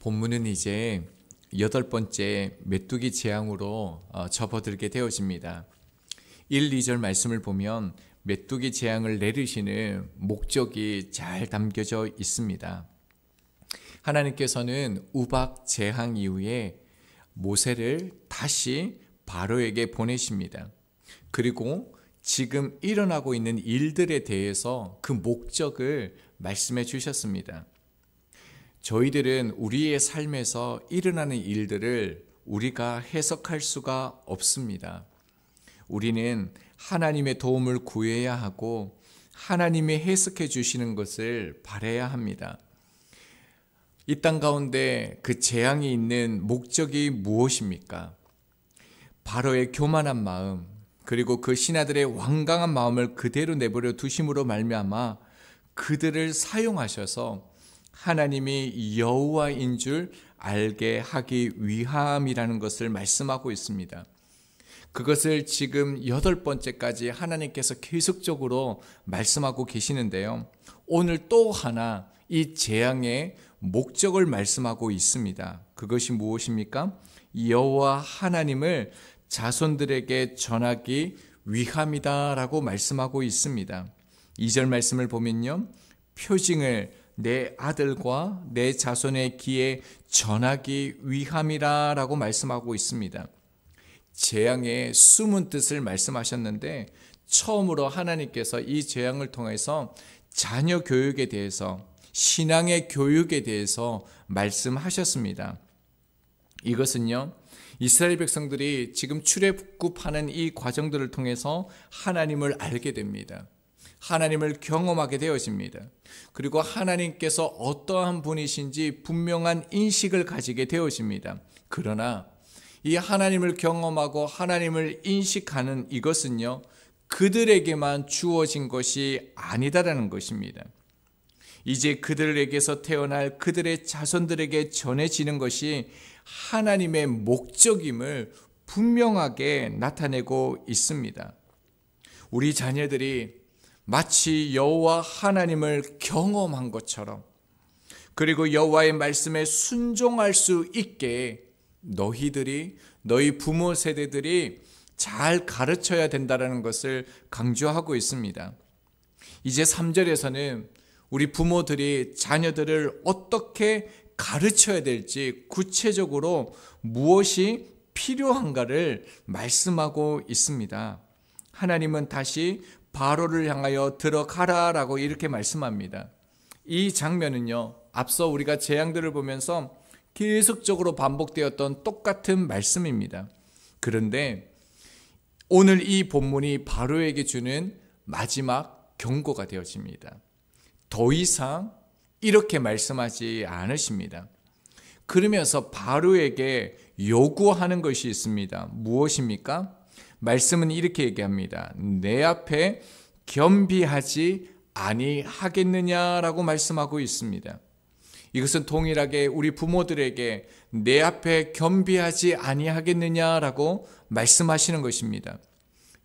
본문은 이제 8번째 메뚜기 재앙으로 접어들게 되어집니다. 1, 2절 말씀을 보면 메뚜기 재앙을 내리시는 목적이 잘 담겨져 있습니다. 하나님께서는 우박 재앙 이후에 모세를 다시 바로에게 보내십니다. 그리고 지금 일어나고 있는 일들에 대해서 그 목적을 말씀해 주셨습니다. 저희들은 우리의 삶에서 일어나는 일들을 우리가 해석할 수가 없습니다. 우리는 하나님의 도움을 구해야 하고 하나님이 해석해 주시는 것을 바라야 합니다. 이 땅 가운데 그 재앙이 있는 목적이 무엇입니까? 바로의 교만한 마음, 그리고 그 신하들의 완강한 마음을 그대로 내버려 두심으로 말미암아 그들을 사용하셔서 하나님이 여호와인 줄 알게 하기 위함이라는 것을 말씀하고 있습니다. 그것을 지금 8번째까지 하나님께서 계속적으로 말씀하고 계시는데요. 오늘 또 하나 이 재앙의 목적을 말씀하고 있습니다. 그것이 무엇입니까? 여호와 하나님을 자손들에게 전하기 위함이다라고 말씀하고 있습니다. 2절 말씀을 보면요. 표징을 내 아들과 내 자손의 귀에 전하기 위함이라고 말씀하고 있습니다. 재앙의 숨은 뜻을 말씀하셨는데 처음으로 하나님께서 이 재앙을 통해서 자녀 교육에 대해서 신앙의 교육에 대해서 말씀하셨습니다. 이것은요, 이스라엘 백성들이 지금 출애굽하는 이 과정들을 통해서 하나님을 알게 됩니다. 하나님을 경험하게 되어집니다. 그리고 하나님께서 어떠한 분이신지 분명한 인식을 가지게 되어집니다. 그러나 이 하나님을 경험하고 하나님을 인식하는 이것은요, 그들에게만 주어진 것이 아니다라는 것입니다. 이제 그들에게서 태어날 그들의 자손들에게 전해지는 것이 하나님의 목적임을 분명하게 나타내고 있습니다. 우리 자녀들이 마치 여호와 하나님을 경험한 것처럼, 그리고 여호와의 말씀에 순종할 수 있게 너희 부모 세대들이 잘 가르쳐야 된다는 것을 강조하고 있습니다. 이제 3절에서는 우리 부모들이 자녀들을 어떻게 가르쳐야 될지 구체적으로 무엇이 필요한가를 말씀하고 있습니다. 하나님은 다시 바로를 향하여 들어가라라고 이렇게 말씀합니다. 이 장면은요, 앞서 우리가 재앙들을 보면서 계속적으로 반복되었던 똑같은 말씀입니다. 그런데 오늘 이 본문이 바로에게 주는 마지막 경고가 되어집니다. 더 이상 이렇게 말씀하지 않으십니다. 그러면서 바로에게 요구하는 것이 있습니다. 무엇입니까? 말씀은 이렇게 얘기합니다. 내 앞에 겸비하지 아니하겠느냐라고 말씀하고 있습니다. 이것은 동일하게 우리 부모들에게 내 앞에 겸비하지 아니하겠느냐라고 말씀하시는 것입니다.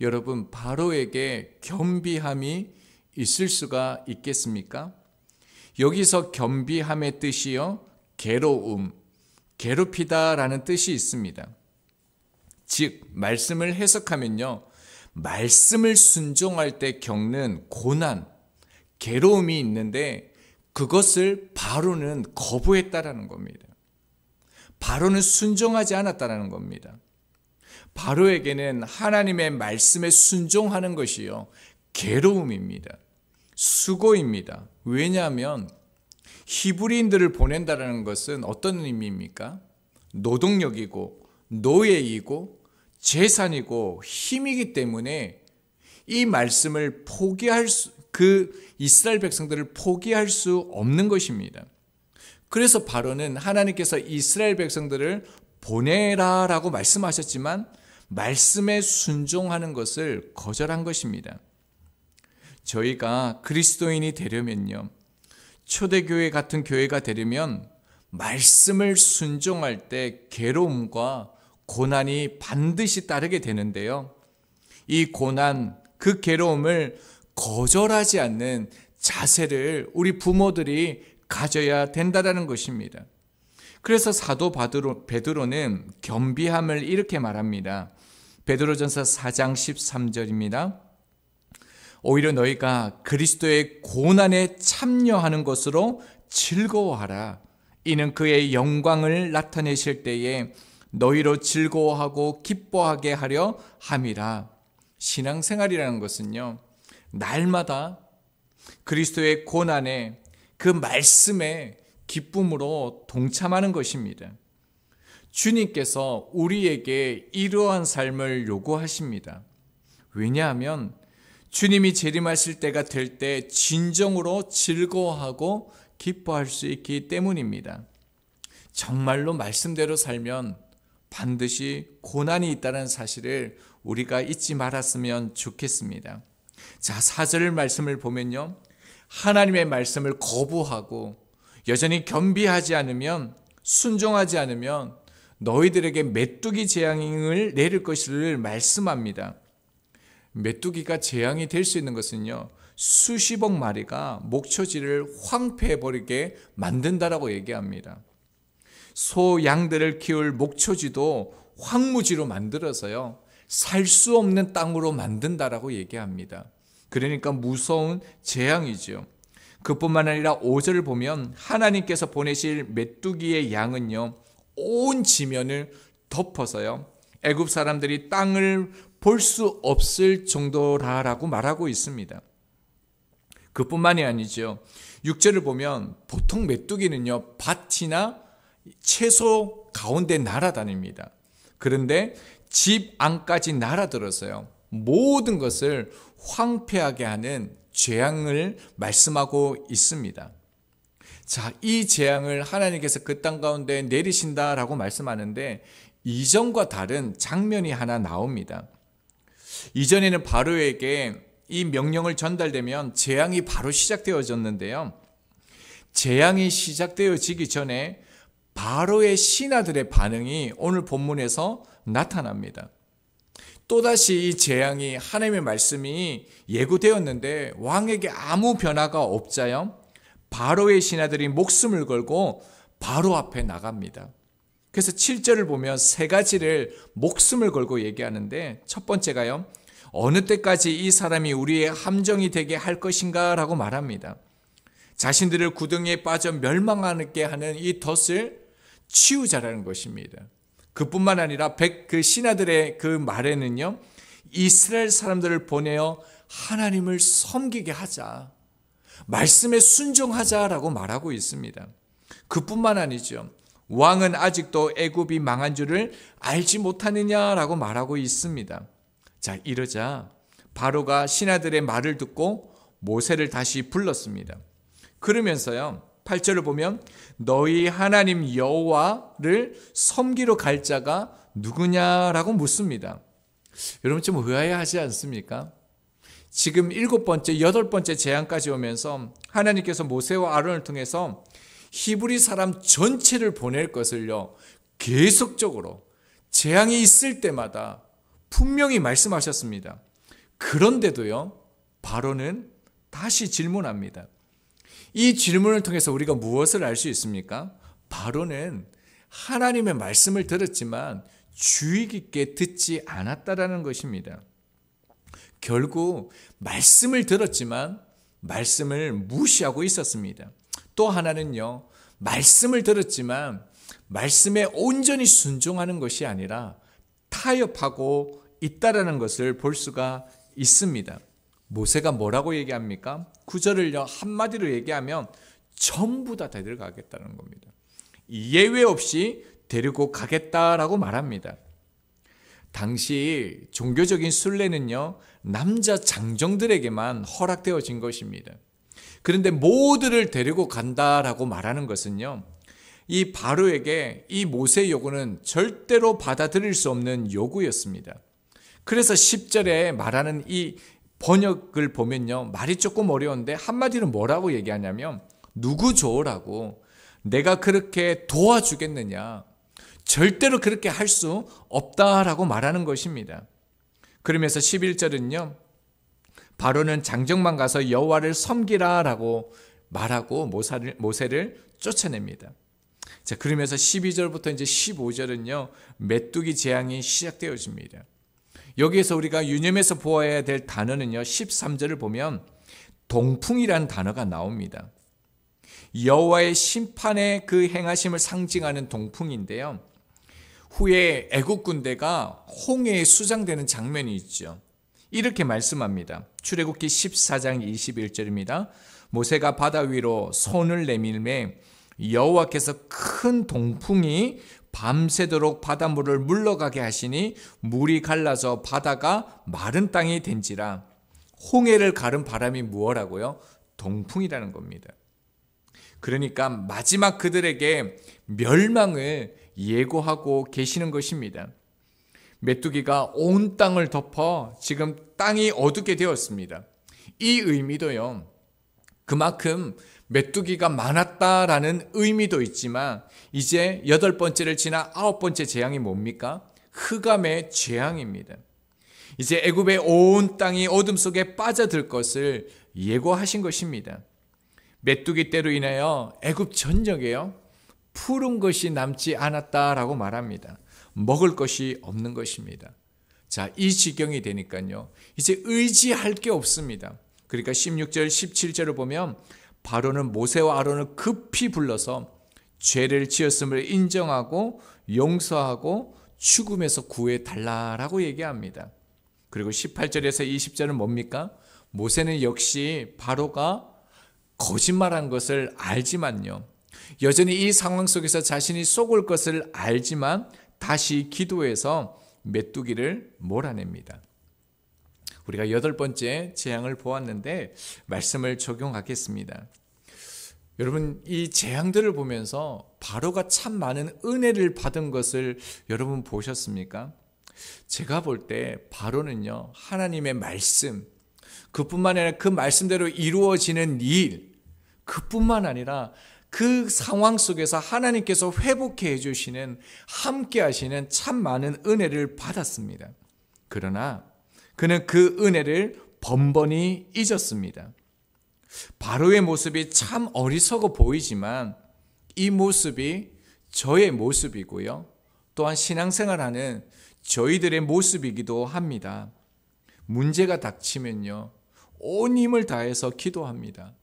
여러분, 바로에게 겸비함이 있을 수가 있겠습니까? 여기서 겸비함의 뜻이요, 괴로움, 괴롭히다라는 뜻이 있습니다. 즉, 말씀을 해석하면요, 말씀을 순종할 때 겪는 고난, 괴로움이 있는데 그것을 바로는 거부했다라는 겁니다. 바로는 순종하지 않았다라는 겁니다. 바로에게는 하나님의 말씀에 순종하는 것이요, 괴로움입니다. 수고입니다. 왜냐하면 히브리인들을 보낸다는 것은 어떤 의미입니까? 노동력이고 노예이고 재산이고 힘이기 때문에 이 말씀을 이스라엘 백성들을 포기할 수 없는 것입니다. 그래서 바로는 하나님께서 이스라엘 백성들을 보내라라고 말씀하셨지만 말씀에 순종하는 것을 거절한 것입니다. 저희가 그리스도인이 되려면요, 초대교회 같은 교회가 되려면 말씀을 순종할 때 괴로움과 고난이 반드시 따르게 되는데요, 이 고난, 그 괴로움을 거절하지 않는 자세를 우리 부모들이 가져야 된다는 것입니다. 그래서 사도 베드로는 겸비함을 이렇게 말합니다. 베드로전서 4장 13절입니다. 오히려 너희가 그리스도의 고난에 참여하는 것으로 즐거워하라. 이는 그의 영광을 나타내실 때에 너희로 즐거워하고 기뻐하게 하려 함이라. 신앙생활이라는 것은요, 날마다 그리스도의 고난에 그 말씀에 기쁨으로 동참하는 것입니다. 주님께서 우리에게 이러한 삶을 요구하십니다. 왜냐하면 주님이 재림하실 때가 될 때 진정으로 즐거워하고 기뻐할 수 있기 때문입니다. 정말로 말씀대로 살면 반드시 고난이 있다는 사실을 우리가 잊지 말았으면 좋겠습니다. 자, 4절 말씀을 보면요, 하나님의 말씀을 거부하고 여전히 겸비하지 않으면, 순종하지 않으면 너희들에게 메뚜기 재앙을 내릴 것을 말씀합니다. 메뚜기가 재앙이 될 수 있는 것은요, 수십억 마리가 목초지를 황폐해버리게 만든다라고 얘기합니다. 소, 양들을 키울 목초지도 황무지로 만들어서요, 살 수 없는 땅으로 만든다라고 얘기합니다. 그러니까 무서운 재앙이죠. 그뿐만 아니라 5절을 보면 하나님께서 보내실 메뚜기의 양은요, 온 지면을 덮어서요, 애굽 사람들이 땅을 볼 수 없을 정도라고 말하고 있습니다. 그뿐만이 아니죠. 6절을 보면 보통 메뚜기는요, 밭이나 채소 가운데 날아다닙니다. 그런데 집 안까지 날아들어서요, 모든 것을 황폐하게 하는 재앙을 말씀하고 있습니다. 자, 이 재앙을 하나님께서 그 땅 가운데 내리신다라고 말씀하는데 이전과 다른 장면이 하나 나옵니다. 이전에는 바로에게 이 명령을 전달되면 재앙이 바로 시작되어졌는데요. 재앙이 시작되어지기 전에 바로의 신하들의 반응이 오늘 본문에서 나타납니다. 또다시 이 재앙이, 하나님의 말씀이 예고되었는데 왕에게 아무 변화가 없자요, 바로의 신하들이 목숨을 걸고 바로 앞에 나갑니다. 그래서 7절을 보면 세 가지를 목숨을 걸고 얘기하는데, 첫 번째가요, 어느 때까지 이 사람이 우리의 함정이 되게 할 것인가 라고 말합니다. 자신들을 구덩이에 빠져 멸망하게 하는 이 덫을 치우자라는 것입니다. 그뿐만 아니라 그 신하들의 그 말에는요, 이스라엘 사람들을 보내어 하나님을 섬기게 하자, 말씀에 순종하자라고 말하고 있습니다. 그뿐만 아니죠. 왕은 아직도 애굽이 망한 줄을 알지 못하느냐라고 말하고 있습니다. 자, 이러자 바로가 신하들의 말을 듣고 모세를 다시 불렀습니다. 그러면서요, 8절을 보면 너희 하나님 여호와를 섬기러 갈 자가 누구냐라고 묻습니다. 여러분 좀 의아해하지 않습니까? 지금 7번째, 8번째 재앙까지 오면서 하나님께서 모세와 아론을 통해서 히브리 사람 전체를 보낼 것을요, 계속적으로 재앙이 있을 때마다 분명히 말씀하셨습니다. 그런데도요, 바로는 다시 질문합니다. 이 질문을 통해서 우리가 무엇을 알 수 있습니까? 바로는 하나님의 말씀을 들었지만 주의 깊게 듣지 않았다라는 것입니다. 결국 말씀을 들었지만 말씀을 무시하고 있었습니다. 또 하나는요, 말씀을 들었지만 말씀에 온전히 순종하는 것이 아니라 타협하고 있다라는 것을 볼 수가 있습니다. 모세가 뭐라고 얘기합니까? 9절을요, 한마디로 얘기하면 전부 다 데리고 가겠다는 겁니다. 예외 없이 데리고 가겠다라고 말합니다. 당시 종교적인 순례는요, 남자 장정들에게만 허락되어진 것입니다. 그런데 모두를 데리고 간다라고 말하는 것은요, 이 바로에게 이 모세의 요구는 절대로 받아들일 수 없는 요구였습니다. 그래서 10절에 말하는 이 번역을 보면요, 말이 조금 어려운데 한마디로 뭐라고 얘기하냐면 누구 좋으라고, 내가 그렇게 도와주겠느냐, 절대로 그렇게 할 수 없다라고 말하는 것입니다. 그러면서 11절은요, 바로는 장정만 가서 여호와를 섬기라라고 말하고 모세를 쫓아냅니다. 자, 그러면서 12절부터 이제 15절은요, 메뚜기 재앙이 시작되어집니다. 여기에서 우리가 유념해서 보아야 될 단어는요, 13절을 보면 동풍이란 단어가 나옵니다. 여호와의 심판의 그 행하심을 상징하는 동풍인데요. 후에 애국 군대가 홍해에 수장되는 장면이 있죠. 이렇게 말씀합니다. 출애굽기 14장 21절입니다. 모세가 바다 위로 손을 내밀매 여호와께서 큰 동풍이 밤새도록 바닷물을 물러가게 하시니 물이 갈라져 바다가 마른 땅이 된지라. 홍해를 가른 바람이 무엇라고요? 동풍이라는 겁니다. 그러니까 마지막 그들에게 멸망을 예고하고 계시는 것입니다. 메뚜기가 온 땅을 덮어 지금 땅이 어둡게 되었습니다. 이 의미도요, 그만큼 메뚜기가 많았다라는 의미도 있지만 이제 8번째를 지나 9번째 재앙이 뭡니까? 흑암의 재앙입니다. 이제 애굽의 온 땅이 어둠 속에 빠져들 것을 예고하신 것입니다. 메뚜기 떼로 인하여 애굽 전역에요, 푸른 것이 남지 않았다라고 말합니다. 먹을 것이 없는 것입니다. 자, 이 지경이 되니까요, 이제 의지할 게 없습니다. 그러니까 16절, 17절을 보면 바로는 모세와 아론을 급히 불러서 죄를 지었음을 인정하고 용서하고 죽음에서 구해 달라라고 얘기합니다. 그리고 18절에서 20절은 뭡니까? 모세는 역시 바로가 거짓말한 것을 알지만요, 여전히 이 상황 속에서 자신이 속을 것을 알지만 다시 기도해서 메뚜기를 몰아냅니다. 우리가 8번째 재앙을 보았는데 말씀을 적용하겠습니다. 여러분, 이 재앙들을 보면서 바로가 참 많은 은혜를 받은 것을 여러분 보셨습니까? 제가 볼 때 바로는요, 하나님의 말씀, 그뿐만 아니라 그 말씀대로 이루어지는 일, 그뿐만 아니라 그 상황 속에서 하나님께서 회복해 주시는, 함께 하시는 참 많은 은혜를 받았습니다. 그러나 그는 그 은혜를 번번이 잊었습니다. 바로의 모습이 참 어리석어 보이지만 이 모습이 저의 모습이고요, 또한 신앙생활하는 저희들의 모습이기도 합니다. 문제가 닥치면요, 온 힘을 다해서 기도합니다.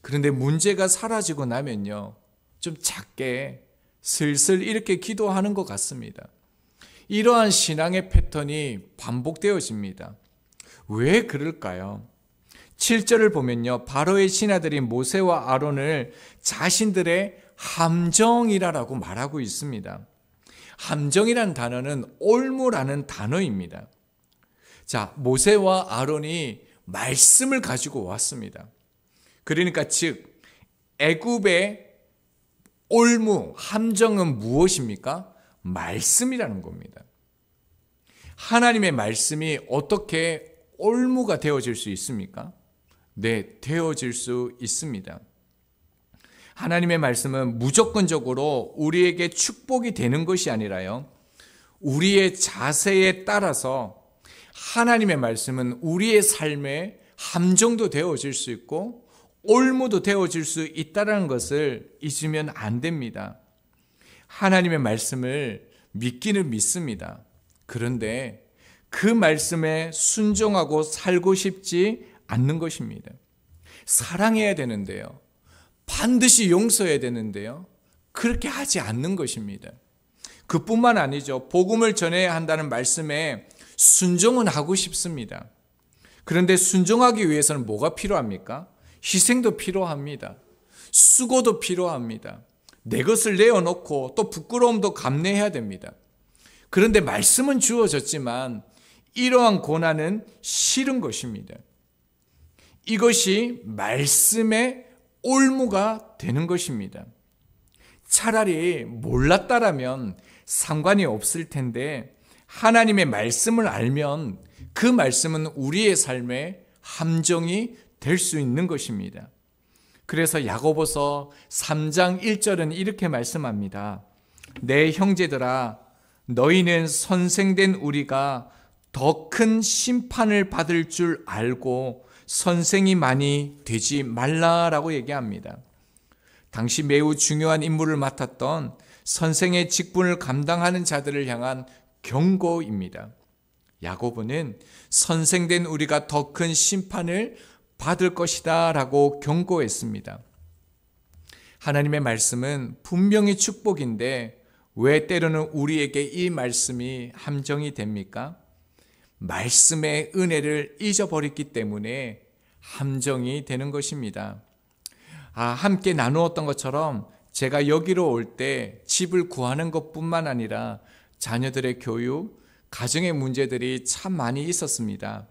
그런데 문제가 사라지고 나면요, 좀 작게 슬슬 이렇게 기도하는 것 같습니다. 이러한 신앙의 패턴이 반복되어집니다. 왜 그럴까요? 7절을 보면요, 바로의 신하들이 모세와 아론을 자신들의 함정이라고 말하고 있습니다. 함정이란 단어는 올무라는 단어입니다. 자, 모세와 아론이 말씀을 가지고 왔습니다. 그러니까 즉 애굽의 올무, 함정은 무엇입니까? 말씀이라는 겁니다. 하나님의 말씀이 어떻게 올무가 되어질 수 있습니까? 네, 되어질 수 있습니다. 하나님의 말씀은 무조건적으로 우리에게 축복이 되는 것이 아니라요, 우리의 자세에 따라서 하나님의 말씀은 우리의 삶에 함정도 되어질 수 있고 올무도 되어질 수 있다는 것을 잊으면 안 됩니다. 하나님의 말씀을 믿기는 믿습니다. 그런데 그 말씀에 순종하고 살고 싶지 않는 것입니다. 사랑해야 되는데요, 반드시 용서해야 되는데요, 그렇게 하지 않는 것입니다. 그뿐만 아니죠. 복음을 전해야 한다는 말씀에 순종은 하고 싶습니다. 그런데 순종하기 위해서는 뭐가 필요합니까? 희생도 필요합니다. 수고도 필요합니다. 내 것을 내어놓고 또 부끄러움도 감내해야 됩니다. 그런데 말씀은 주어졌지만 이러한 고난은 싫은 것입니다. 이것이 말씀의 올무가 되는 것입니다. 차라리 몰랐다라면 상관이 없을 텐데 하나님의 말씀을 알면 그 말씀은 우리의 삶에 함정이 될 수 있는 것입니다. 그래서 야고보서 3장 1절은 이렇게 말씀합니다. 내 형제들아, 너희는 선생된 우리가 더 큰 심판을 받을 줄 알고 선생이 많이 되지 말라라고 얘기합니다. 당시 매우 중요한 임무를 맡았던 선생의 직분을 감당하는 자들을 향한 경고입니다. 야고보는 선생된 우리가 더 큰 심판을 받을 것이다 라고 경고했습니다. 하나님의 말씀은 분명히 축복인데 왜 때로는 우리에게 이 말씀이 함정이 됩니까? 말씀의 은혜를 잊어버렸기 때문에 함정이 되는 것입니다. 함께 나누었던 것처럼 제가 여기로 올 때 집을 구하는 것뿐만 아니라 자녀들의 교육, 가정의 문제들이 참 많이 있었습니다.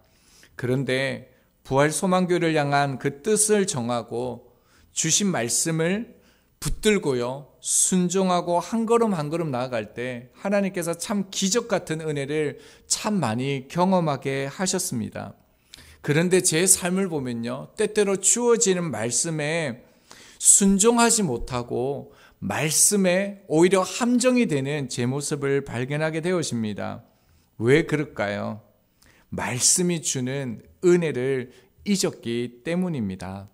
그런데 부활소망교회를 향한 그 뜻을 정하고 주신 말씀을 붙들고요, 순종하고 한 걸음 한 걸음 나아갈 때 하나님께서 참 기적 같은 은혜를 참 많이 경험하게 하셨습니다. 그런데 제 삶을 보면요, 때때로 주어지는 말씀에 순종하지 못하고 말씀에 오히려 함정이 되는 제 모습을 발견하게 되어집니다. 왜 그럴까요? 말씀이 주는 은혜를 잊었기 때문입니다.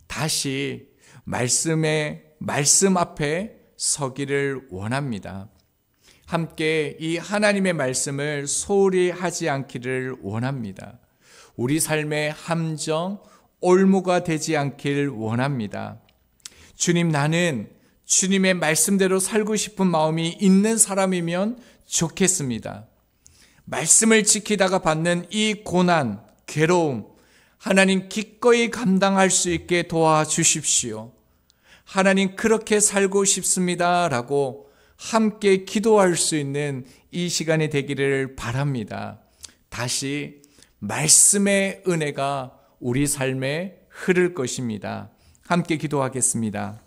다시 말씀 앞에 서기를 원합니다. 함께 이 하나님의 말씀을 소홀히 하지 않기를 원합니다. 우리 삶의 함정, 올무가 되지 않길 원합니다. 주님, 나는 주님의 말씀대로 살고 싶은 마음이 있는 사람이면 좋겠습니다. 말씀을 지키다가 받는 이 고난, 괴로움, 하나님 기꺼이 감당할 수 있게 도와주십시오. 하나님 그렇게 살고 싶습니다 라고 함께 기도할 수 있는 이 시간이 되기를 바랍니다. 다시 말씀의 은혜가 우리 삶에 흐를 것입니다. 함께 기도하겠습니다.